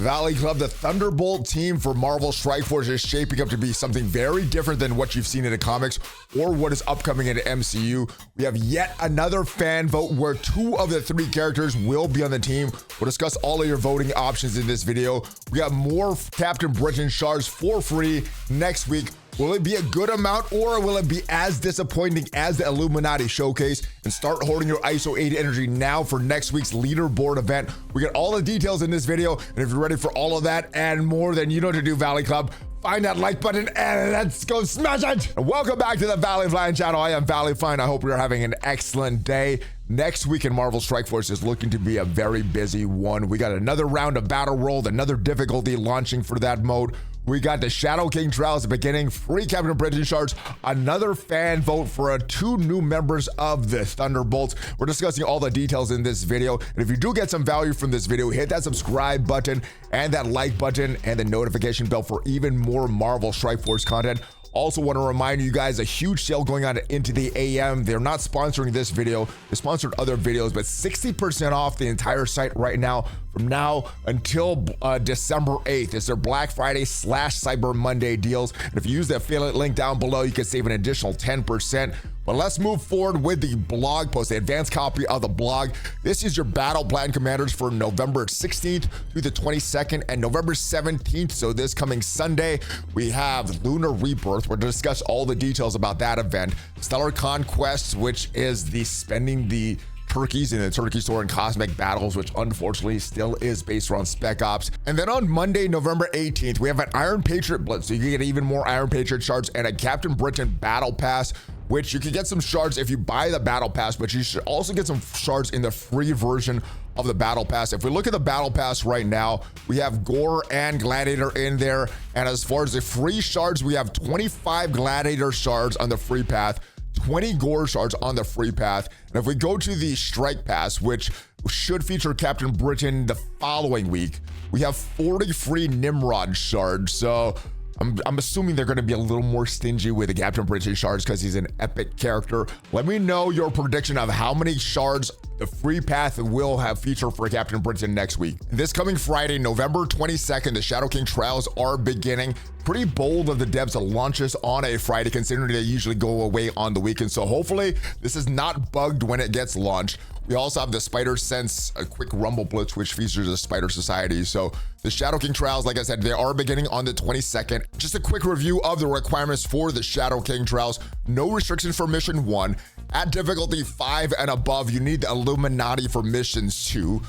Valley Club, the Thunderbolt team for Marvel Strike Force is shaping up to be something very different than what you've seen in the comics or what is upcoming in the MCU. We have yet another fan vote where 2 of the 3 characters will be on the team. We'll discuss all of your voting options in this video. We got more Captain Britain shards for free next week. Will it be a good amount or will it be as disappointing as the Illuminati showcase? And start hoarding your Iso-8 energy now for next week's leaderboard event. We got all the details in this video. And if you're ready for all of that and more, then you know what to do, Valley Club. Find that like button and let's go smash it. And welcome back to the ValleyFlyin channel. I am ValleyFlyin. I hope you're having an excellent day. Next week in Marvel Strike Force is looking to be a very busy one. We got another round of Battle World, another difficulty launching for that mode. We got the Shadow King trials beginning, free Captain Britain shards, another fan vote for 2 new members of the Thunderbolts. We're discussing all the details in this video. And if you do get some value from this video, hit that subscribe button and that like button and the notification bell for even more Marvel Strike Force content. Also want to remind you guys, a huge sale going on at INTOTHEAM. They're not sponsoring this video. They sponsored other videos, but 60% off the entire site right now from now until December 8th. It's their Black Friday / Cyber Monday deals. And if you use the affiliate link down below, you can save an additional 10%. But let's move forward with the blog post, the advanced copy of the blog. This is your battle plan commanders for November 16th through the 22nd and November 17th. So this coming Sunday, we have Lunar Rebirth. We'll discuss all the details about that event. Stellar Conquest, which is the spending the turkeys in the turkey store and cosmic battles, which unfortunately still is based around Spec Ops. And then on Monday, November 18th, we have an Iron Patriot Blitz. So you can get even more Iron Patriot shards and a Captain Britain Battle Pass, which you can get some shards if you buy the Battle Pass, but you should also get some shards in the free version of the Battle Pass. If we look at the Battle Pass right now, we have Gore and Gladiator in there. And as far as the free shards, we have 25 Gladiator shards on the free path, 20 Gore shards on the free path. And if we go to the Strike Pass, which should feature Captain Britain the following week, we have 40 free Nimrod shards. So I'm assuming they're going to be a little more stingy with the Captain Britain shards because he's an epic character. Let me know your prediction of how many shards the free path will have featured for Captain Britain next week. This coming Friday, November 22nd, the Shadow King trials are beginning. Pretty bold of the devs to launch this on a Friday, considering they usually go away on the weekend. So hopefully this is not bugged when it gets launched. We also have the Spider Sense, a quick Rumble Blitz, which features the Spider Society. So the Shadow King trials, like I said, they are beginning on the 22nd. Just a quick review of the requirements for the Shadow King trials. No restrictions for mission 1. At difficulty 5 and above, you need the Illuminati for missions 2.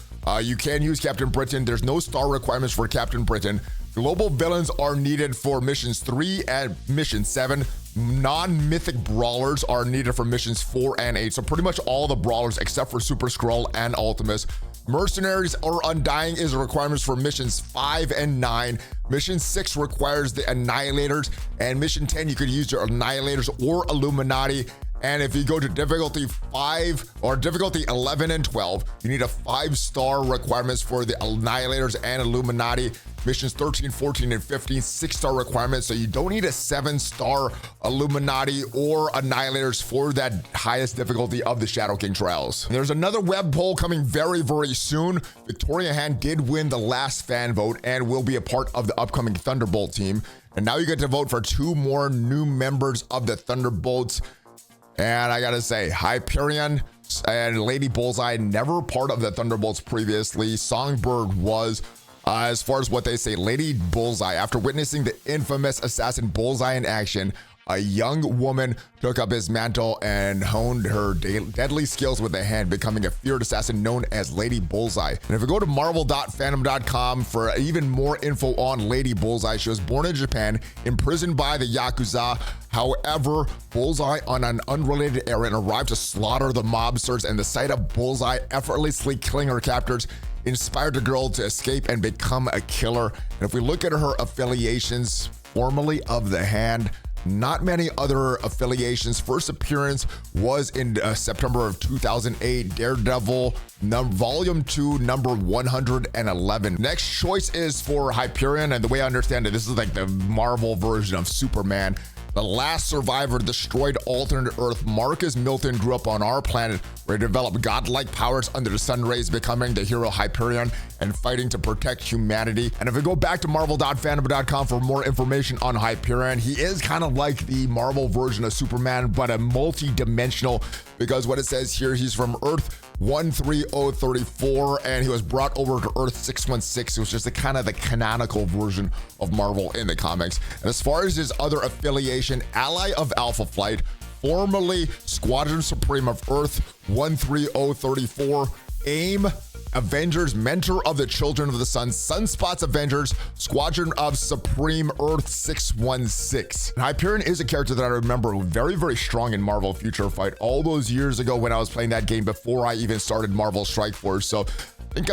You can use Captain Britain. There's no star requirements for Captain Britain. Global villains are needed for missions 3 and mission 7. Non-mythic brawlers are needed for missions 4 and 8. So pretty much all the brawlers except for Super Skrull and Ultimus. Mercenaries or Undying is a requirements for missions 5 and 9. Mission 6 requires the Annihilators, and mission 10 you could use your Annihilators or Illuminati. And if you go to difficulty 5 or difficulty 11 and 12, you need a 5-star requirements for the Annihilators and Illuminati. Missions 13, 14, and 15, 6-star requirements. So you don't need a 7-star Illuminati or Annihilators for that highest difficulty of the Shadow King trials. And there's another web poll coming very, very soon. Victoria Hand did win the last fan vote and will be a part of the upcoming Thunderbolt team. And now you get to vote for 2 more new members of the Thunderbolts. And I gotta say, Hyperion and Lady Bullseye, never part of the Thunderbolts previously. Songbird was. As far as what they say, Lady Bullseye, after witnessing the infamous assassin Bullseye in action, a young woman took up his mantle and honed her deadly skills with a hand, becoming a feared assassin known as Lady Bullseye. And if we go to marvel.fandom.com for even more info on Lady Bullseye, she was born in Japan, imprisoned by the Yakuza. However, Bullseye, on an unrelated errand, arrived to slaughter the mobsters, and the sight of Bullseye effortlessly killing her captors inspired the girl to escape and become a killer. And if we look at her affiliations, formerly of the Hand, not many other affiliations. First appearance was in September of 2008, Daredevil, Volume 2, number 111. Next choice is for Hyperion, and the way I understand it, this is like the Marvel version of Superman. the last survivor of destroyed alternate Earth. Marcus Milton grew up on our planet where he developed godlike powers under the sun rays, becoming the hero Hyperion and fighting to protect humanity. And if we go back to marvel.fandom.com for more information on Hyperion, he is kind of like the Marvel version of Superman, but a multi-dimensional, because what it says here, he's from Earth 13034 and he was brought over to Earth 616. It was just the kind of the canonical version of Marvel in the comics. And as far as his other affiliation, ally of Alpha Flight, formerly Squadron Supreme of Earth 13034, AIM Avengers, Mentor of the Children of the Sun, Sunspots Avengers, Squadron of Supreme Earth 616. And Hyperion is a character that I remember very, very strong in Marvel Future Fight all those years ago when I was playing that game before I even started Marvel Strike Force. So I think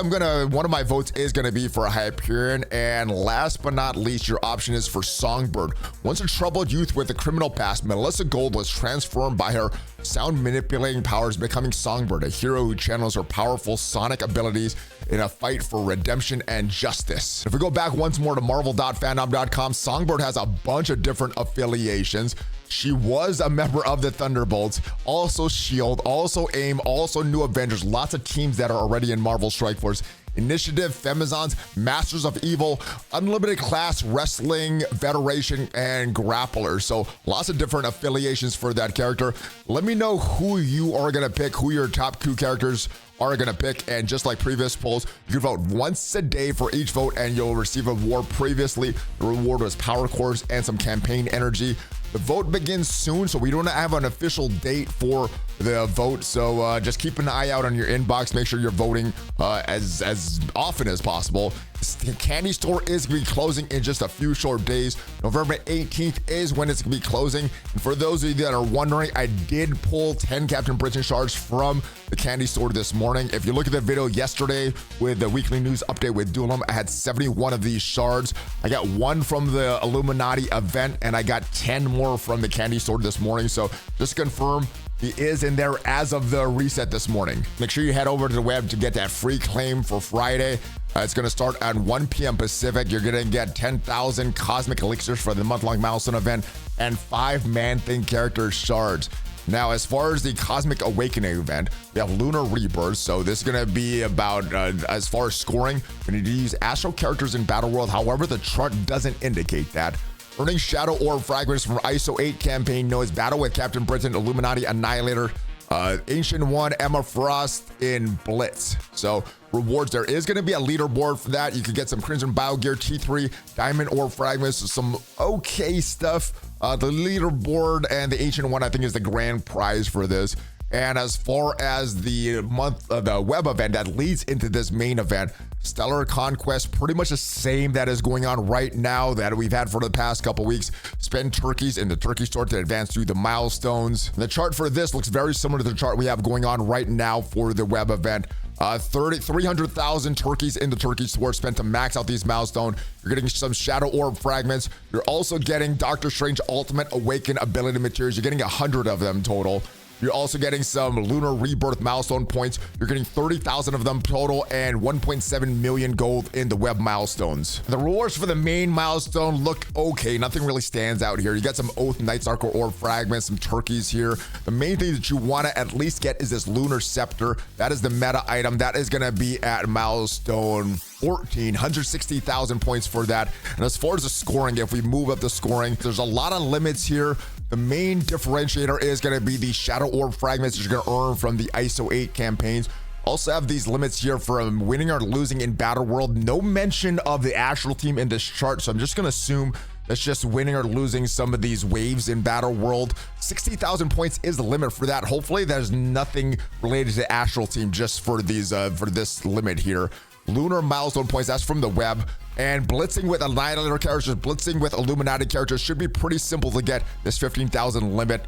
one of my votes is gonna be for Hyperion. And last but not least, your option is for Songbird. Once a troubled youth with a criminal past, Melissa Gold was transformed by her sound manipulating powers, becoming Songbird, a hero who channels her powerful sonic abilities in a fight for redemption and justice. If we go back once more to marvel.fandom.com, Songbird has a bunch of different affiliations. She was a member of the Thunderbolts, also SHIELD, also AIM, also New Avengers, lots of teams that are already in Marvel Strike Force. Initiative, Femizons, Masters of Evil, Unlimited Class, Wrestling, Federation, and Grappler. So lots of different affiliations for that character. Let me know who you are gonna pick, who your top 2 characters are gonna pick. And just like previous polls, you can vote once a day for each vote and you'll receive a reward. Previously, the reward was power cores and some campaign energy. The vote begins soon, so we don't have an official date for the vote. So just keep an eye out on your inbox. Make sure you're voting as often as possible. The candy store is going to be closing in just a few short days. November 18th is when it's going to be closing. And for those of you that are wondering, I did pull 10 Captain Britain shards from the candy store this morning. If you look at the video yesterday with the weekly news update with Duelim, I had 71 of these shards. I got 1 from the Illuminati event, and I got 10 more from the candy store this morning. So just confirm, he is in there as of the reset this morning. Make sure you head over to the web to get that free claim for Friday. It's going to start at 1 p.m. Pacific. You're going to get 10,000 cosmic elixirs for the month-long milestone event and 5 Man-Thing character shards. Now, as far as the Cosmic Awakening event, we have Lunar Rebirth. So this is going to be about, as far as scoring, we need to use astral characters in Battle World. However, the chart doesn't indicate that. Earning Shadow Orb fragments from Iso-8 campaign known as Battle with Captain Britain, Illuminati Annihilator, Ancient One, Emma Frost in Blitz. So rewards, there is going to be a leaderboard for that. You can get some Crimson Bio Gear, T3, Diamond Orb fragments, some okay stuff. The leaderboard and the Ancient One, I think, is the grand prize for this. And as far as the the web event that leads into this main event, Stellar Conquest, pretty much the same that is going on right now that we've had for the past couple weeks. Spend turkeys in the turkey store to advance through the milestones. The chart for this looks very similar to the chart we have going on right now for the web event. 300,000 turkeys in the turkey store spent to max out these milestones. You're getting some Shadow Orb fragments. You're also getting Doctor Strange Ultimate Awaken ability materials. You're getting 100 of them total. You're also getting some Lunar Rebirth milestone points. You're getting 30,000 of them total and 1.7 million gold in the web milestones. The rewards for the main milestone look okay. Nothing really stands out here. You got some Oath Night's Arc Orb fragments, some turkeys here. The main thing that you want to at least get is this Lunar Scepter. That is the meta item. That is going to be at milestone 14, 160,000 points for that. And as far as the scoring, if we move up the scoring, there's a lot of limits here. The main differentiator is going to be the Shadow Orb fragments that you're going to earn from the Iso-8 campaigns. Also have these limits here from winning or losing in Battle World. No mention of the Astral Team in this chart, so I'm just going to assume that's just winning or losing some of these waves in Battle World. 60,000 points is the limit for that. Hopefully there's nothing related to Astral Team just for these for this limit here. Lunar milestone points, that's from the web. And blitzing with Annihilator characters, blitzing with Illuminati characters should be pretty simple to get this 15,000 limit.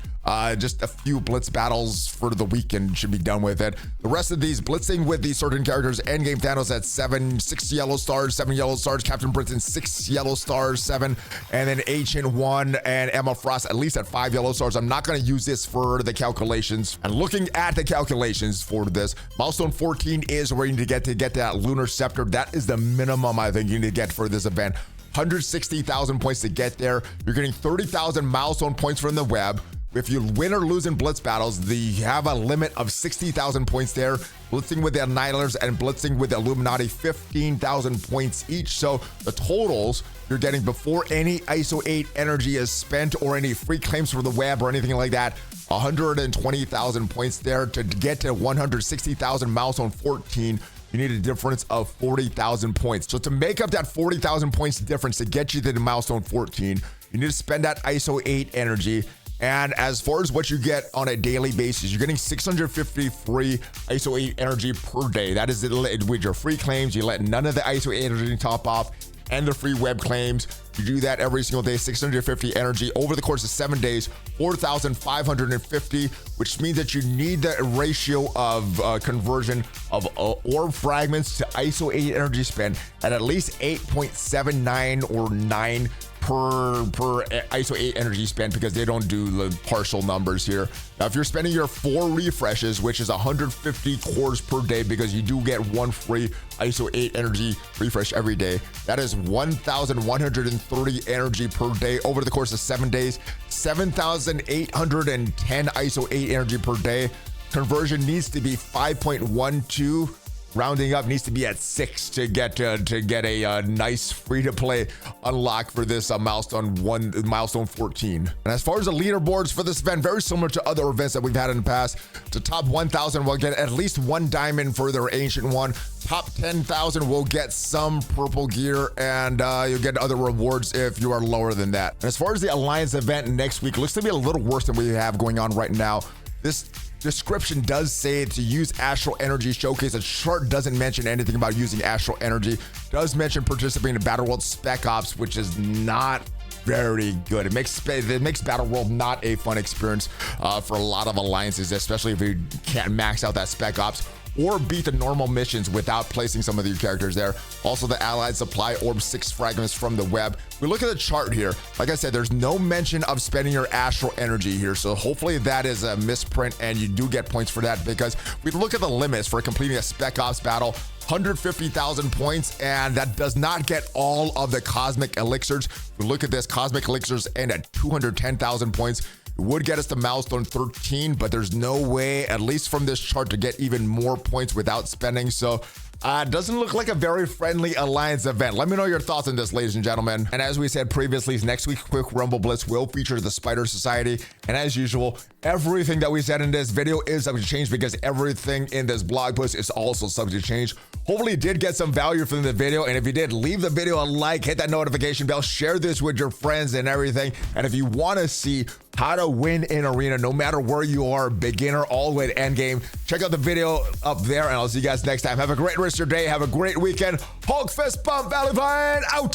Just a few blitz battles for the weekend should be done with it. The rest of these, blitzing with these certain characters, Endgame Thanos at 6 yellow stars, 7 yellow stars, Captain Britain 6 yellow stars, 7, and then Ancient One and Emma Frost at least at 5 yellow stars. I'm not going to use this for the calculations. And looking at the calculations for this, milestone 14 is where you need to get that Lunar Scepter. That is the minimum I think you need to get for this event. 160,000 points to get there. You're getting 30,000 milestone points from the web. If you win or lose in blitz battles, you have a limit of 60,000 points there. Blitzing with the Annihilers and blitzing with the Illuminati, 15,000 points each. So the totals you're getting before any ISO-8 energy is spent or any free claims for the web or anything like that, 120,000 points there. To get to 160,000 milestone 14, you need a difference of 40,000 points. So to make up that 40,000 points difference to get you to the milestone 14, you need to spend that ISO-8 energy. And as far as what you get on a daily basis, you're getting 650 free ISO-8 energy per day. That is with your free claims. You let none of the ISO-8 energy top off and the free web claims. You do that every single day, 650 energy over the course of 7 days, 4,550, which means that you need the ratio of conversion of orb fragments to ISO-8 energy spend at least 8.79 or 9 per ISO-8 energy spent, because they don't do the partial numbers here. Now, if you're spending your 4 refreshes, which is 150 cores per day, because you do get 1 free ISO-8 energy refresh every day, that is 1,130 energy per day over the course of 7 days, 7,810 ISO-8 energy per day. Conversion needs to be 5.12. Rounding up needs to be at 6 to get a nice free-to-play unlock for this milestone 14. And as far as the leaderboards for this event, very similar to other events that we've had in the past. To top 1,000 will get at least 1 diamond for their ancient one. Top 10,000 will get some purple gear, and you'll get other rewards if you are lower than that. And as far as the Alliance event next week, looks to be a little worse than we have going on right now. This description does say to use Astral Energy Showcase. The chart doesn't mention anything about using Astral Energy. Does mention participating in Battle World Spec Ops, which is not very good. It makes Battle World not a fun experience for a lot of alliances, especially if you can't max out that Spec Ops or beat the normal missions without placing some of your characters there. Also, the Allied supply orb 6 fragments from the web. We look at the chart here. Like I said, there's no mention of spending your astral energy here. So hopefully that is a misprint and you do get points for that, because we look at the limits for completing a Spec Ops battle. 150,000 points, and that does not get all of the cosmic elixirs. We look at this, cosmic elixirs end at 210,000 points. It would get us to milestone 13, but there's no way, at least from this chart, to get even more points without spending. So doesn't look like a very friendly Alliance event. Let me know your thoughts on this, ladies and gentlemen. And as we said previously, next week's Quick Rumble Blitz will feature the Spider Society. And as usual, everything that we said in this video is subject to change, because everything in this blog post is also subject to change. Hopefully you did get some value from the video. And if you did, leave the video a like, hit that notification bell, share this with your friends and everything. And if you want to see how to win in arena, no matter where you are, beginner all the way to end game, check out the video up there, and I'll see you guys next time. Have a great rest of your day. Have a great weekend. Hulk fist bump, ValleyFlyin out.